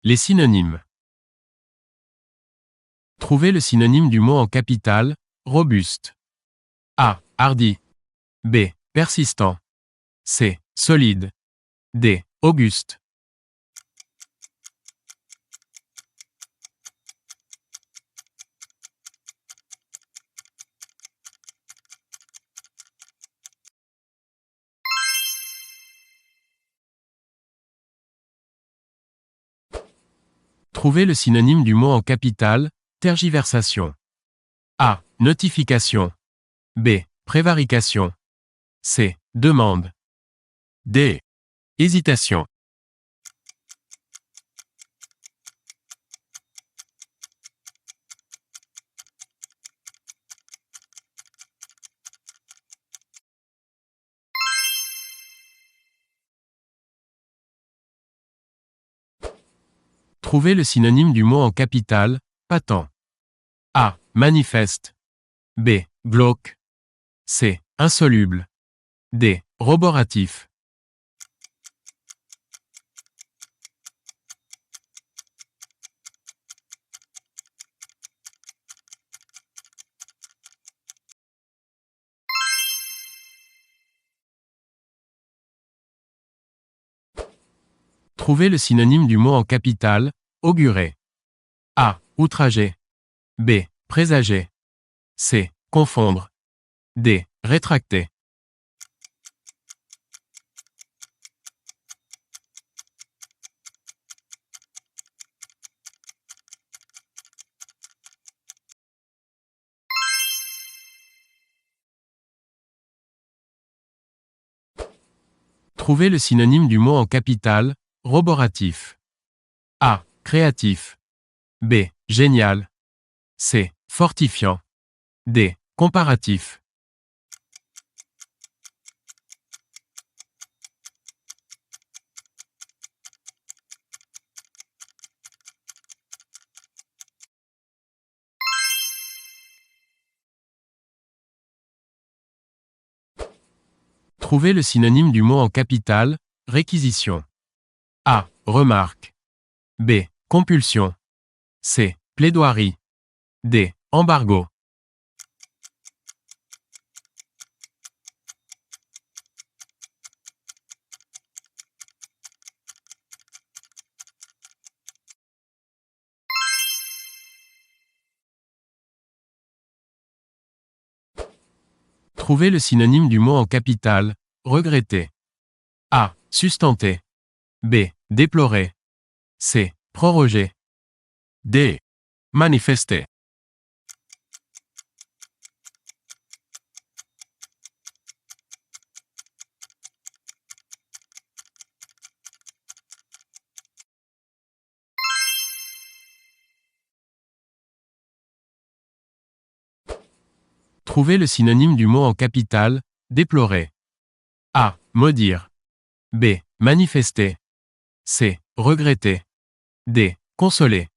Les synonymes. Trouvez le synonyme du mot en capitale, robuste. A. Hardi. B. Persistant. C. Solide. D. Auguste. Trouvez le synonyme du mot en capitale, tergiversation. A. Notification. B. Prévarication. C. Demande. D. Hésitation. Trouvez le synonyme du mot en capitale, patent. A. Manifeste. B. Glauque. C. Insoluble. D. Roboratif. Trouvez le synonyme du mot en capitale, augurer. A. Outrager. B. Présager. C. Confondre. D. Rétracter. Trouvez le synonyme du mot en capitale, roboratif. A. Créatif. B. Génial. C. Fortifiant. D. Comparatif. Trouvez le synonyme du mot en capitale, réquisition. A. Remarque. B. Compulsion. C. Plaidoirie. D. Embargo. Trouvez le synonyme du mot en capitale, regretter. A. Sustenter. B. Déplorer. C. Proroger. D. Manifester. Trouvez le synonyme du mot en capitale, déplorer. A. Maudire. B. Manifester. C. Regretter. D. Consoler.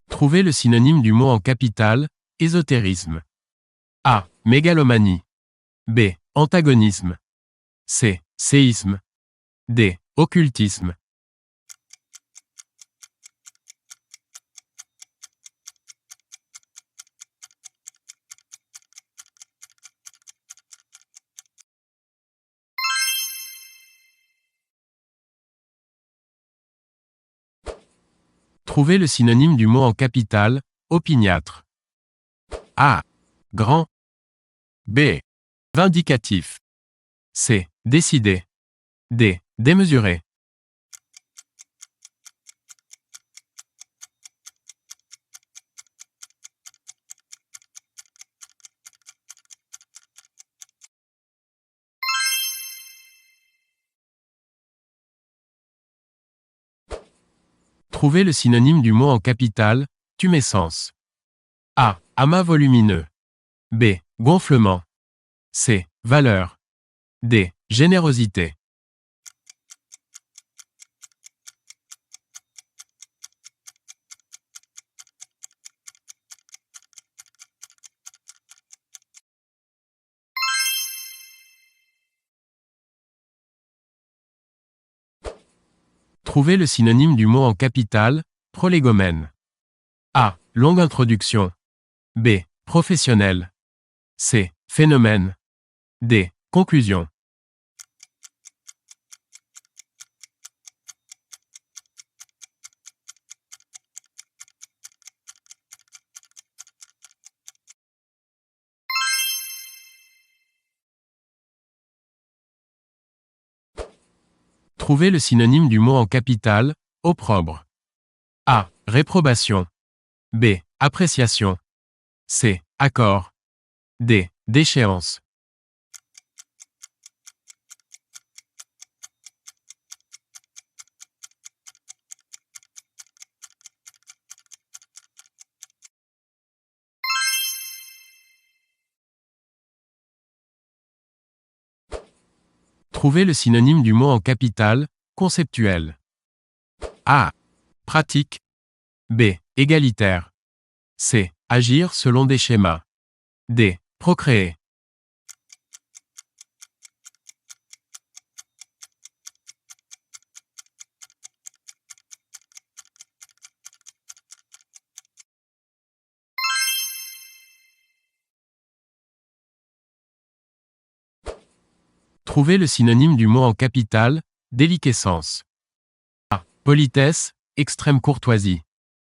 Trouvez le synonyme du mot en capitale, ésotérisme. A. Mégalomanie. B. Antagonisme. C. Séisme. D. Occultisme. Trouvez le synonyme du mot en capitale, opiniâtre. A. Grand. B. Vindicatif. C. Décidé. D. Démesuré. Trouvez le synonyme du mot en capitale, tumescence. A. Amas volumineux. B. Gonflement. C. Valeur. D. Générosité. Trouvez le synonyme du mot en capitale, prolégomène. A. Longue introduction. B. Professionnel. C. Phénomène. D. Conclusion. Trouvez le synonyme du mot en capitale, opprobre. A. Réprobation. B. Appréciation. C. Accord. D. Déchéance. Trouvez le synonyme du mot en capitale, conceptuel. A. Pratique. B. Égalitaire. C. Agir selon des schémas. D. Procréer. Trouvez le synonyme du mot en capitale, déliquescence. A. Politesse, extrême courtoisie.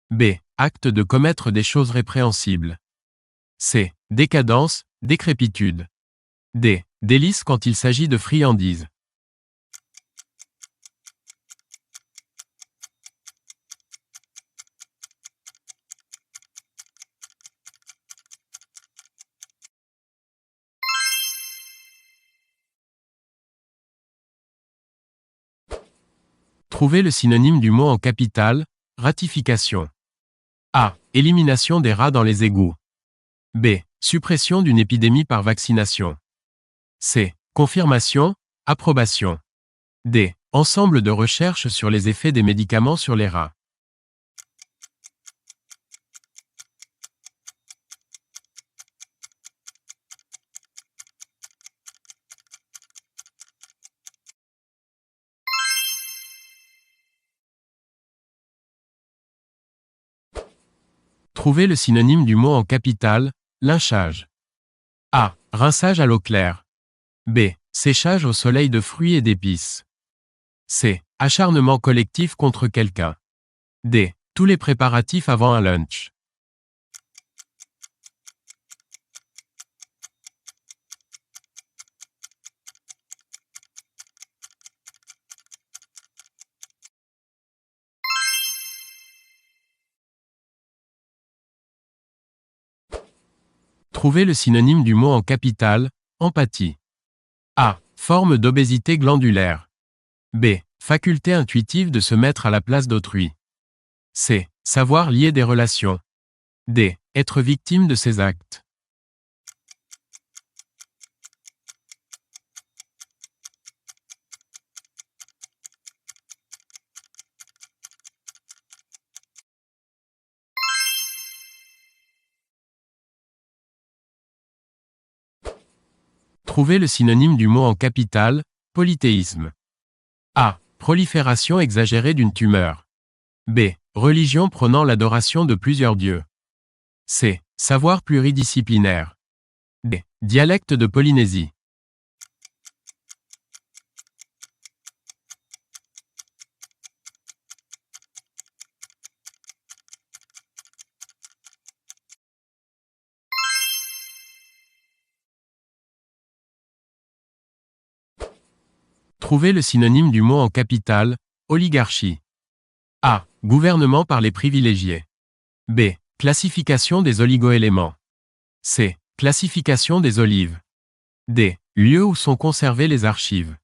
B. Acte de commettre des choses répréhensibles. C. Décadence, décrépitude. D. Délice quand il s'agit de friandises. Trouvez le synonyme du mot en capitale, ratification. A. Élimination des rats dans les égouts. B. Suppression d'une épidémie par vaccination. C. Confirmation, approbation. D. Ensemble de recherches sur les effets des médicaments sur les rats. Trouvez le synonyme du mot en capitale, lynchage. A. Rinçage à l'eau claire. B. Séchage au soleil de fruits et d'épices. C. Acharnement collectif contre quelqu'un. D. Tous les préparatifs avant un lunch. Trouvez le synonyme du mot en capitale, empathie. A. Forme d'obésité glandulaire. B. Faculté intuitive de se mettre à la place d'autrui. C. Savoir lier des relations. D. Être victime de ses actes. Trouvez le synonyme du mot en capitale, polythéisme. A. Prolifération exagérée d'une tumeur. B. Religion prônant l'adoration de plusieurs dieux. C. Savoir pluridisciplinaire. D. Dialecte de Polynésie. Trouvez le synonyme du mot en capitale, oligarchie. A. Gouvernement par les privilégiés. B. Classification des oligoéléments. C. Classification des olives. D. Lieu où sont conservées les archives.